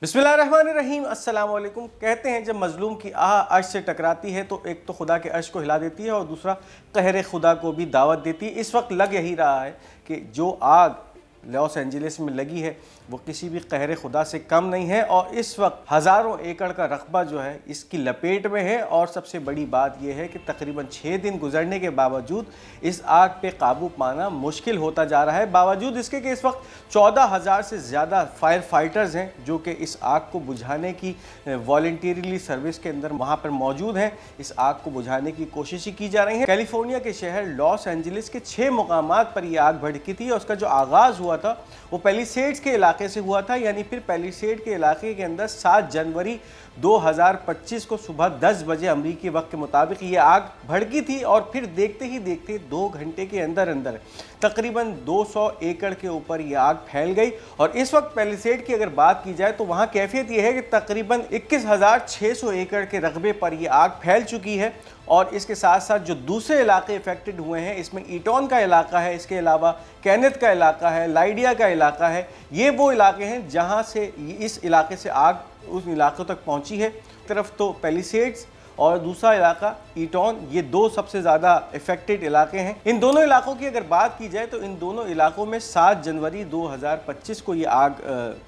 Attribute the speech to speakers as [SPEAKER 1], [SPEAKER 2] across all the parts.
[SPEAKER 1] बिस्मिल्लाहिर्रहमानिर्रहीम, अस्सलाम वालेकुम। कहते हैं जब मजलूम की आह अर्श से टकराती है तो एक तो खुदा के अर्श को हिला देती है और दूसरा कहर खुदा को भी दावत देती है। इस वक्त लग यही रहा है कि जो आग लॉस एंजलिस में लगी है वो किसी भी कहर खुदा से कम नहीं है और इस वक्त हज़ारों एकड़ का रकबा जो है इसकी लपेट में है। और सबसे बड़ी बात यह है कि तकरीबन 6 दिन गुजरने के बावजूद इस आग पे काबू पाना मुश्किल होता जा रहा है, बावजूद इसके कि इस वक्त 14,000 से ज़्यादा फायर फाइटर्स हैं जो कि इस आग को बुझाने की वॉलंटियरली सर्विस के अंदर वहाँ पर मौजूद हैं। इस आग को बुझाने की कोशिश की जा रही है। कैलिफोर्निया के शहर लॉस एंजलिस के 6 मुकामात पर यह आग भड़की थी और उसका जो आगाज़ हुआ था वो पैलिसेड्स के इलाके से हुआ था, यानी फिर पैलिसेड के इलाके के अंदर 7 जनवरी 2025 को सुबह 10 बजे अमरीकी वक्त के मुताबिक ये आग भड़की थी। और फिर देखते ही देखते 2 घंटे के अंदर अंदर तकरीबन 200 एकड़ के ऊपर ये आग फैल गई। और इस वक्त पैलिसेड की अगर बात की जाए तो वहाँ कैफियत ये है कि तकरीबन 21,600 एकड़ के रकबे पर ये आग फैल चुकी है। और इसके साथ साथ जो दूसरे इलाके इफेक्टेड हुए हैं इसमें ईटॉन का इलाका है, इसके अलावा केनेथ का इलाका है, लाइडिया का इलाका है। ये वो इलाके हैं जहाँ से इस इलाके से आग उस इलाकों तक पहुँची है। तरफ तो पैलिसेड्स और दूसरा इलाका ईटॉन, ये 2 सबसे ज़्यादा इफेक्टेड इलाके हैं। इन दोनों इलाकों की अगर बात की जाए तो इन दोनों इलाकों में 7 जनवरी 2025 को ये आग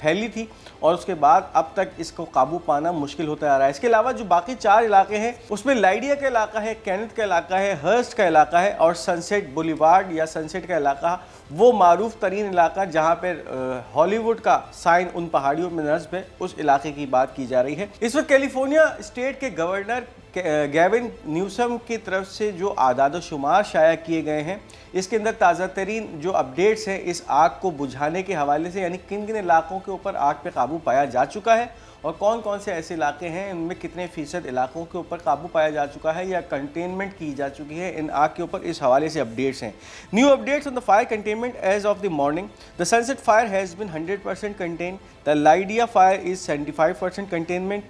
[SPEAKER 1] फैली थी और उसके बाद अब तक इसको काबू पाना मुश्किल होता आ रहा है। इसके अलावा जो बाकी 4 इलाके हैं उसमें लाइडिया का इलाका है, केनेथ का इलाका है, हर्स्ट का इलाका है और सनसेट बुलीवार्ड या सनसेट का इलाका, वो मारूफ तरीन इलाका जहाँ पर हॉलीवुड का साइन उन पहाड़ियों में नस्ब है, उस इलाके की बात की जा रही है। इस वक्त कैलिफोर्निया स्टेट के गवर्नर गैविन न्यूसम की तरफ से जो आदाद शुमार शाया किए गए हैं इसके अंदर ताज़ा तरीन जो अपडेट्स हैं इस आग को बुझाने के हवाले से, यानी किन किन इलाकों के ऊपर आग पे काबू पाया जा चुका है और कौन कौन से ऐसे इलाके हैं इनमें कितने फ़ीसद इलाकों के ऊपर काबू पाया जा चुका है या कंटेनमेंट की जा चुकी है इन आग के ऊपर, इस हवाले से अपडेट्स हैं। New updates on the fire containment as of the morning. The sunset fire has been 100% contain, the Lydia fire is 75% containment,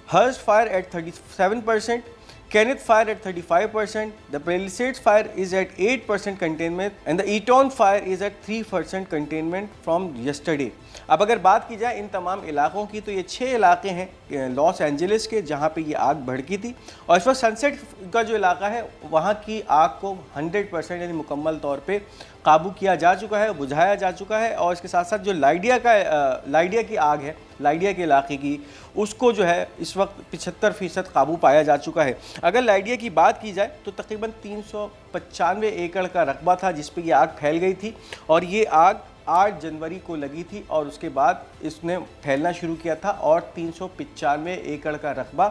[SPEAKER 1] Hurst fire at 37%, Kenneth fire at 35%, the Palisades fire is at 8% containment and the Eaton fire is at 3% containment from yesterday. अब अगर बात की जाए इन तमाम इलाकों की तो ये 6 इलाके हैं लॉस एंजलिस के जहाँ पे ये आग भड़की थी और इस वक्त सनसेट का जो इलाका है वहाँ की आग को 100% यानी मुकम्मल तौर पे काबू किया जा चुका है, बुझाया जा चुका है। और इसके साथ साथ जो लाइडिया की आग है, लाइडिया के इलाके की, उसको जो है इस वक्त 75% काबू पाया जा चुका है। अगर लाइडिया की बात की जाए तो तकरीबन 395 एकड़ का रकबा था जिस पे ये आग फैल गई थी और ये आग 8 जनवरी को लगी थी और उसके बाद इसने फैलना शुरू किया था और 395 एकड़ का रकबा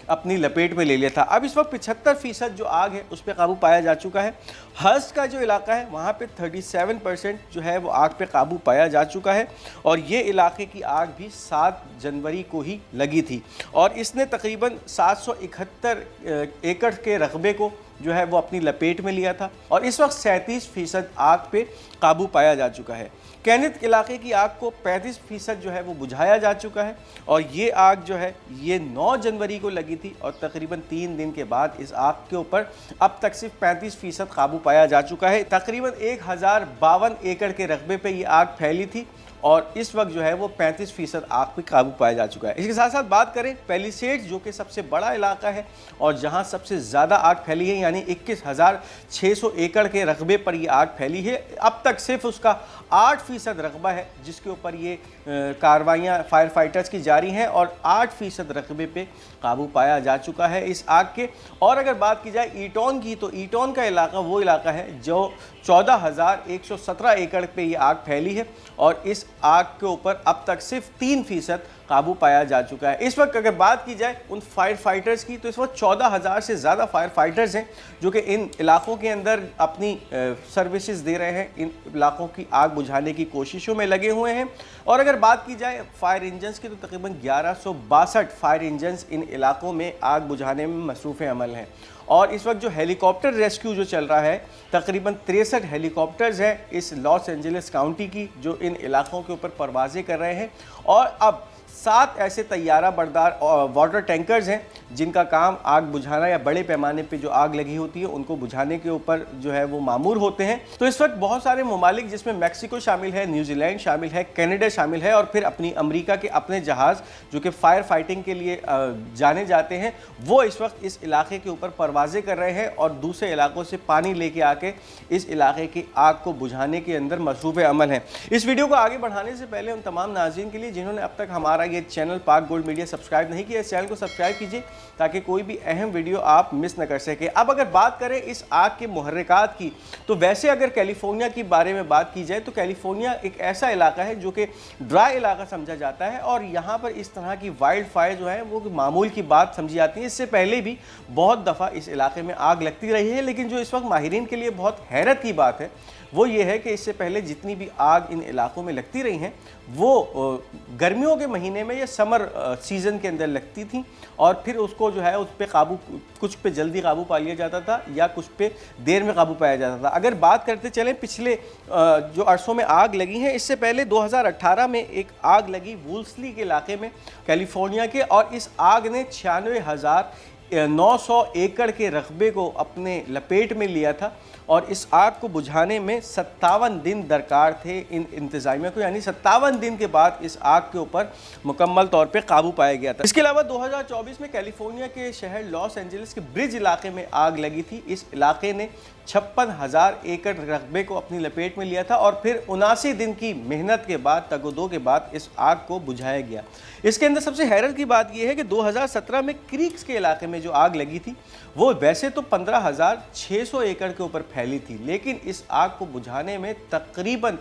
[SPEAKER 1] अपनी लपेट में ले लिया था। अब इस वक्त 75% जो आग है उस पर काबू पाया जा चुका है। हर्स्ट का जो इलाका है वहाँ पे 37% जो है वो आग पे काबू पाया जा चुका है और ये इलाके की आग भी 7 जनवरी को ही लगी थी और इसने तकरीबन 771 एकड़ के रकबे को जो है वो अपनी लपेट में लिया था और इस वक्त 37% आग पे काबू पाया जा चुका है। केनेथ इलाके की आग को 35% जो है वो बुझाया जा चुका है और ये आग जो है ये 9 जनवरी को लगी थी और तकरीबन 3 दिन के बाद इस आग के ऊपर अब तक सिर्फ 35% काबू पाया जा चुका है। तकरीबन 1052 एकड़ के रकबे पे ये आग फैली थी और इस वक्त जो है वो 35% आग पे काबू पाया जा चुका है। इसके साथ साथ बात करें पैलिसेड्स जो कि सबसे बड़ा इलाका है और जहां सबसे ज़्यादा आग फैली है, यानी 21,600 एकड़ के रकबे पर ये आग फैली है। अब तक सिर्फ उसका 8% रकबा है जिसके ऊपर ये कार्रवाइयाँ फायर फाइटर्स की जारी हैं और 8% रकबे पे काबू पाया जा चुका है इस आग के। और अगर बात की जाए ईटॉन की तो ईटॉन का इलाका वो इलाका है जो 14,117 एकड़ पे ये आग फैली है और इस आग के ऊपर अब तक सिर्फ 3% काबू पाया जा चुका है। इस वक्त अगर बात की जाए उन फायर फाइटर्स की तो इस वक्त 14,000 से ज़्यादा फायर फाइटर्स हैं जो कि इन इलाकों के अंदर अपनी सर्विसेज दे रहे हैं, इन इलाकों की आग बुझाने की कोशिशों में लगे हुए हैं। और अगर बात की जाए फायर इंजन्स की तो तकरीबन 1162 फायर इंजन्स इन इलाकों में आग बुझाने में मसरूफ़ अमल हैं। और इस वक्त जो हेलीकॉप्टर रेस्क्यू जो चल रहा है तकरीबन 63 हेलीकॉप्टर्स हैं इस लॉस एंजलिस काउंटी की जो इन इलाकों के ऊपर परवाज़ें कर रहे हैं और अब 7 ऐसे तैयारा बरदार वाटर टैंकर्स हैं जिनका काम आग बुझाना या बड़े पैमाने पे जो आग लगी होती है उनको बुझाने के ऊपर जो है वो मामूर होते हैं। तो इस वक्त बहुत सारे ममालिक जिसमें मैक्सिको शामिल है, न्यूजीलैंड शामिल है, कनाडा शामिल है और फिर अपनी अमेरिका के अपने जहाज़ जो कि फायर फाइटिंग के लिए जाने जाते हैं, वो इस वक्त इस इलाके के ऊपर परवाज़ें कर रहे हैं और दूसरे इलाकों से पानी लेके आके इस इलाके की आग को बुझाने के अंदर मसरूफ़ अमल हैं। इस वीडियो को आगे बढ़ाने से पहले उन तमाम नाज़रीन के लिए जिन्होंने अब तक हमारा ये चैनल पाक गोल्ड मीडिया सब्सक्राइब नहीं किया, इस चैनल को सब्सक्राइब कीजिए ताकि कोई भी अहम वीडियो आप मिस न कर सके। अब अगर बात करें इस आग के मुहर्रिकात की, तो वैसे अगर कैलिफोर्निया के बारे में बात की जाए तो कैलिफोर्निया एक ऐसा इलाका है जो कि ड्राई इलाका समझा जाता है और यहाँ पर इस तरह की वाइल्ड फायर जो है वो मामूल की बात समझी जाती है। इससे पहले भी बहुत दफ़ा इस इलाके में आग लगती रही है, लेकिन जो इस वक्त माहिरीन के लिए बहुत हैरत की बात है वो ये है कि इससे पहले जितनी भी आग इन इलाकों में लगती रही हैं वो गर्मियों के महीने में या समर सीज़न के अंदर लगती थी और फिर उसको जो है उस पर काबू, कुछ पे जल्दी काबू पा लिया जाता था या कुछ पे देर में काबू पाया जाता था। अगर बात करते चलें पिछले जो अरसों में आग लगी हैं, इससे पहले 2018 में एक आग लगी वुल्सली के इलाके में कैलिफोर्निया के, और इस आग ने 96,900 एकड़ के रकबे को अपने लपेट में लिया था और इस आग को बुझाने में 57 दिन दरकार थे इन इंतज़ामिया को, यानी 57 दिन के बाद इस आग के ऊपर मुकम्मल तौर पे काबू पाया गया था। इसके अलावा 2024 में कैलिफोर्निया के शहर लॉस एंजलिस के ब्रिज इलाके में आग लगी थी। इस इलाके ने 56,000 एकड़ रकबे को अपनी लपेट में लिया था और फिर 79 दिन की मेहनत के बाद, तगोदो के बाद इस आग को बुझाया गया। इसके अंदर सबसे हैरत की बात यह है कि 2017 में क्रीक्स के इलाके में जो आग लगी थी वो वैसे तो 15,600 एकड़ के ऊपर फैली थी, लेकिन इस आग को बुझाने में तकरीबन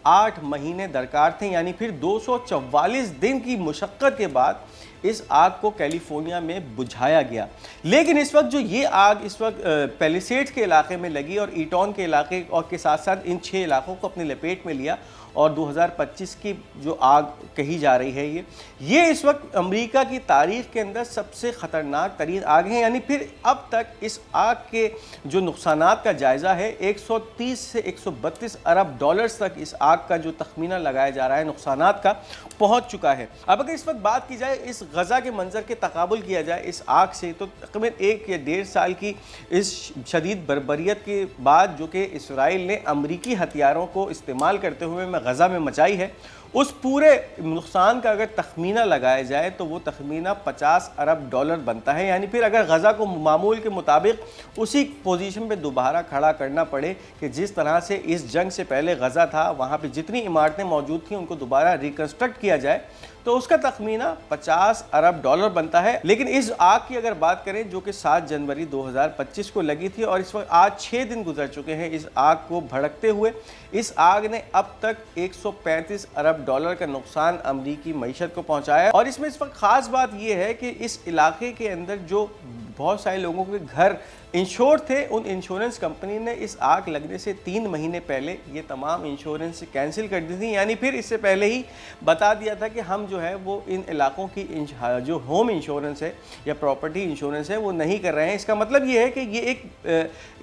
[SPEAKER 1] 8 महीने दरकार थे, यानी फिर 244 दिन की मुशक्क़त के बाद इस आग को कैलिफोर्निया में बुझाया गया। लेकिन इस वक्त जो ये आग इस वक्त पैलिसेड्स के इलाके में लगी और ईटॉन के इलाके और के साथ साथ इन 6 इलाकों को अपनी लपेट में लिया और 2025 की जो आग कही जा रही है ये इस वक्त अमेरिका की तारीख़ के अंदर सबसे ख़तरनाक तरीन आग है। यानी फिर अब तक इस आग के जो नुकसानात का जायज़ा है 130 से 132 अरब डॉलर्स तक इस आग का जो तखमीना लगाया जा रहा है नुकसानात का पहुंच चुका है। अब अगर इस वक्त बात की जाए, इस गज़ा के मंजर के तकाबुल किया जाए इस आग से, तो तकरीबन 1 या 1.5 साल की इस शदीद बर्बरियत के बाद जो कि इसराइल ने अमरीकी हथियारों को इस्तेमाल करते हुए गज़ा में मचाई है, उस पूरे नुकसान का अगर तखमीना लगाया जाए तो वो तखमीना 50 अरब डॉलर बनता है। यानी फिर अगर गज़ा को मामूल के मुताबिक उसी पोजीशन पे दोबारा खड़ा करना पड़े कि जिस तरह से इस जंग से पहले गज़ा था, वहाँ पे जितनी इमारतें मौजूद थीं उनको दोबारा रिकन्स्ट्रक्ट किया जाए, तो उसका तखमीना 50 अरब डॉलर बनता है। लेकिन इस आग की अगर बात करें जो कि 7 जनवरी 2025 को लगी थी और इस वक्त आज 6 दिन गुजर चुके हैं इस आग को भड़कते हुए, इस आग ने अब तक 135 अरब डॉलर का नुकसान अमरीकी मईशत को पहुंचाया है। और इसमें इस वक्त ख़ास बात यह है कि इस इलाके के अंदर जो बहुत सारे लोगों के घर इंश्योर थे, उन इंश्योरेंस कंपनी ने इस आग लगने से 3 महीने पहले ये तमाम इंश्योरेंस कैंसिल कर दी थी। यानी फिर इससे पहले ही बता दिया था कि हम जो है वो इन इलाकों की जो होम इंश्योरेंस है या प्रॉपर्टी इंश्योरेंस है वो नहीं कर रहे हैं। इसका मतलब ये है कि ये एक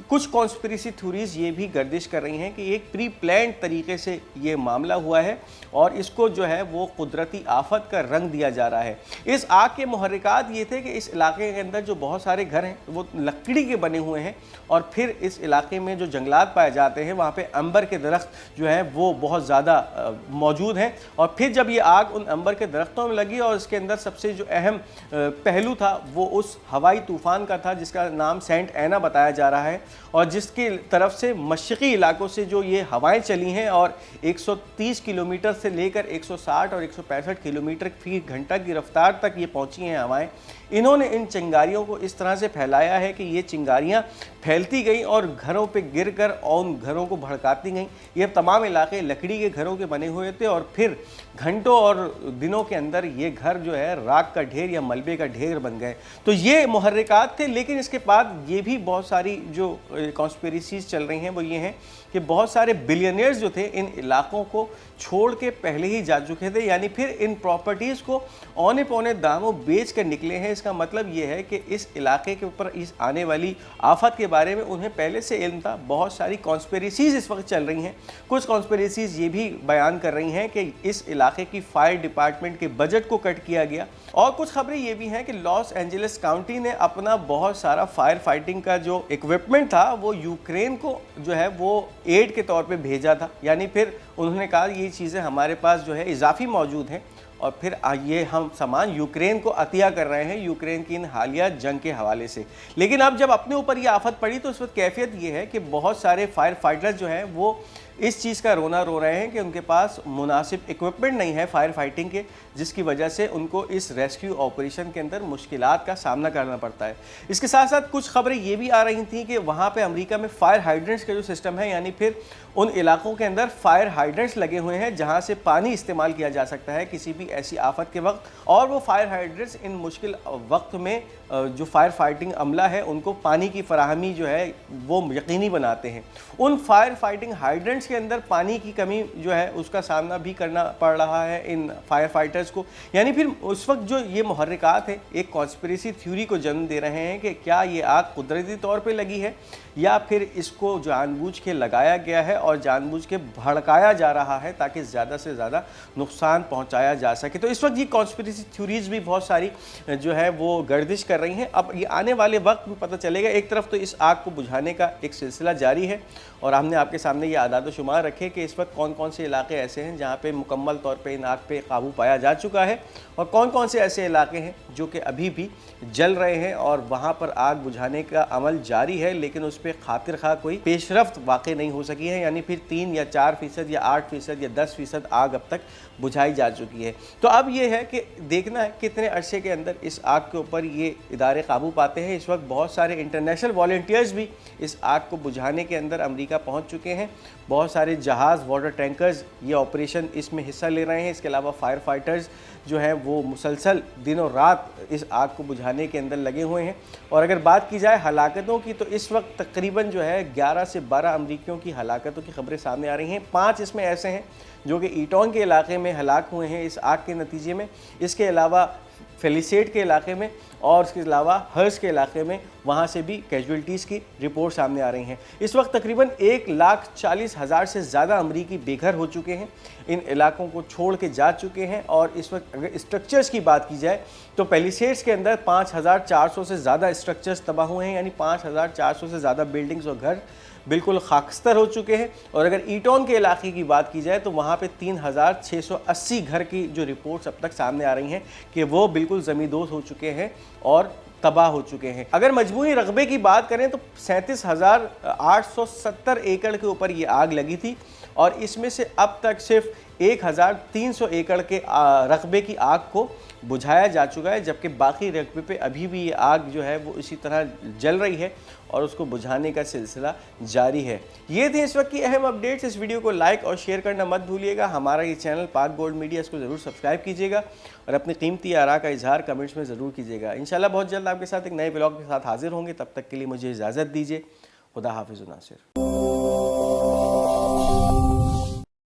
[SPEAKER 1] कुछ कॉन्स्पिरेसी थ्योरीज ये भी गर्दिश कर रही हैं कि एक प्री प्लान्ड तरीके से ये मामला हुआ है और इसको जो है वो कुदरती आफत का रंग दिया जा रहा है। इस आग के मुहर्रिकात ये थे कि इस इलाके के अंदर जो बहुत सारे घर हैं वो लकड़ी के बने हुए हैं और फिर इस इलाके में जो जंगलात पाए जाते हैं वहाँ पे अंबर के दरख्त जो हैं वो बहुत ज़्यादा मौजूद हैं। और फिर जब ये आग उन अंबर के दरख्तों में लगी और इसके अंदर सबसे जो अहम पहलू था वो उस हवाई तूफ़ान का था जिसका नाम सेंट एना बताया जा रहा है और जिसकी तरफ से मशरक़ी इलाकों से जो ये हवाएं चली हैं और 130 किलोमीटर से लेकर 160 और 165 किलोमीटर फी घंटा की रफ्तार तक ये पहुंची हैं हवाएं। इन्होंने इन चिंगारियों को इस तरह से फैलाया है कि ये चिंगारियां फैलती गई और घरों पे गिरकर और उन घरों को भड़काती गईं। ये तमाम इलाके लकड़ी के घरों के बने हुए थे और फिर घंटों और दिनों के अंदर ये घर जो है राख का ढेर या मलबे का ढेर बन गए। तो ये मुहर्रिकात थे। लेकिन इसके बाद ये भी बहुत सारी जो कॉन्स्पिरेसीज चल रही हैं वो ये हैं कि बहुत सारे बिलियनियर्स जो थे इन इलाकों को छोड़ के पहले ही जा चुके थे, यानी फिर इन प्रॉपर्टीज़ को औने पौने दामों बेच कर निकले हैं। इसका मतलब ये है कि इस इलाके के ऊपर इस आने वाली आफत के बारे में उन्हें पहले से इल्म था। बहुत सारी कॉन्स्पिरेसीज इस वक्त चल रही हैं। कुछ कॉन्स्पिरेसीज ये भी बयान कर रही हैं कि इस इलाके की फायर डिपार्टमेंट के बजट को कट किया गया। और कुछ खबरें ये भी हैं कि लॉस एंजलिस काउंटी ने अपना बहुत सारा फायर फाइटिंग का जो इक्विपमेंट था वो यूक्रेन को जो है वो एड के तौर पे भेजा था, यानी फिर उन्होंने कहा ये चीज़ें हमारे पास जो है इजाफी मौजूद हैं और फिर ये हम सामान यूक्रेन को अतिया कर रहे हैं यूक्रेन की इन हालिया जंग के हवाले से। लेकिन अब जब अपने ऊपर ये आफत पड़ी तो उस वक्त कैफियत ये है कि बहुत सारे फायर फाइटर्स जो हैं वो इस चीज़ का रोना रो रहे हैं कि उनके पास मुनासिब इक्विपमेंट नहीं है फायर फाइटिंग के, जिसकी वजह से उनको इस रेस्क्यू ऑपरेशन के अंदर मुश्किलात का सामना करना पड़ता है। इसके साथ साथ कुछ खबरें ये भी आ रही थी कि वहाँ पे अमेरिका में फायर हाइड्रेंट्स का जो सिस्टम है, यानी फिर उन इलाकों के अंदर फायर हाइड्रेंट्स लगे हुए हैं जहाँ से पानी इस्तेमाल किया जा सकता है किसी भी ऐसी आफत के वक्त, और वो फायर हाइड्रेंट्स इन मुश्किल वक्त में जो फायर फाइटिंग अमला है उनको पानी की फराहमी जो है वो यकीनी बनाते हैं। उन फायर फाइटिंग हाइड्रेंट्स के अंदर पानी की कमी जो है उसका सामना भी करना पड़ रहा है इन फायर फाइटर्स को। यानी फिर उस वक्त जो ये मुहर्रिकात है एक कॉन्स्पिरेसी थ्योरी को जन्म दे रहे हैं कि क्या ये आग कुदरती तौर पे लगी है या फिर इसको जानबूझ के लगाया गया है और जानबूझ के भड़काया जा रहा है ताकि ज़्यादा से ज़्यादा नुकसान पहुंचाया जा सके। तो इस वक्त ये कॉन्स्पिरेसी थ्योरीज भी बहुत सारी जो है वो गर्दिश कर रही हैं। अब ये आने वाले वक्त में पता चलेगा। एक तरफ तो इस आग को बुझाने का एक सिलसिला जारी है और हमने आपके सामने ये आदाद शुमार रखे कि इस वक्त कौन कौन से इलाके ऐसे हैं जहाँ पे मुकम्मल तौर पे इन आग पे काबू पाया जा चुका है और कौन कौन से ऐसे इलाके हैं जो कि अभी भी जल रहे हैं और वहाँ पर आग बुझाने का अमल जारी है, लेकिन उस पर खातिर खा कोई पेशरफ्त वाक़ई नहीं हो सकी है। यानी फिर 3 या 4% या 8% या 10% आग अब तक बुझाई जा चुकी है। तो अब ये है कि देखना है कितने अरसे के अंदर इस आग के ऊपर ये इदारे काबू पाते हैं। इस वक्त बहुत सारे इंटरनेशनल वॉलंटियर्स भी इस आग को बुझाने के अंदर अमेरिका पहुंच चुके हैं। बहुत सारे जहाज़, वाटर टैंकर्स ये ऑपरेशन इसमें हिस्सा ले रहे हैं। इसके अलावा फायर फाइटर्स जो हैं वो मुसलसल दिनों रात इस आग को बुझाने के अंदर लगे हुए हैं। और अगर बात की जाए हलाकतों की तो इस वक्त तकरीबन जो है 11 से 12 अमरीकियों की हलाकतों की खबरें सामने आ रही हैं। 5 इसमें ऐसे हैं जो कि ईटॉन के इलाके में हलाक हुए हैं इस आग के नतीजे में। इसके अलावा फेलिसेट के इलाके में और इसके अलावा हर्स के इलाके में वहाँ से भी कैजुअल्टीज़ की रिपोर्ट सामने आ रही हैं। इस वक्त तकरीबन 1,40,000 से ज़्यादा अमरीकी बेघर हो चुके हैं, इन इलाकों को छोड़ के जा चुके हैं। और इस वक्त अगर स्ट्रक्चर्स की बात की जाए तो पेलिसेड्स के अंदर 5,400 से ज़्यादा स्ट्रक्चर्स तबाह हुए हैं, यानी 5,400 से ज़्यादा बिल्डिंग्स और घर बिल्कुल खाकस्तर हो चुके हैं। और अगर ईटॉन के इलाके की बात की जाए तो वहाँ पे 3,680 घर की जो रिपोर्ट्स अब तक सामने आ रही हैं कि वो बिल्कुल ज़मींदोज़ हो चुके हैं और तबाह हो चुके हैं। अगर मजमूई रकबे की बात करें तो 37,870 एकड़ के ऊपर ये आग लगी थी और इसमें से अब तक सिर्फ 1,300 एकड़ के रकबे की आग को बुझाया जा चुका है, जबकि बाकी रकबे पे अभी भी ये आग जो है वो इसी तरह जल रही है और उसको बुझाने का सिलसिला जारी है। ये थी इस वक्त की अहम अपडेट्स। इस वीडियो को लाइक और शेयर करना मत भूलिएगा। हमारा ये चैनल पाक गोल्ड मीडिया, इसको ज़रूर सब्सक्राइब कीजिएगा और अपनी कीमती आरा का इजहार कमेंट्स में ज़रूर कीजिएगा। इंशाल्लाह बहुत जल्द आपके साथ एक नए ब्लॉग के साथ हाजिर होंगे। तब तक के लिए मुझे इजाज़त दीजिए। खुदा हाफिज़ नासिर।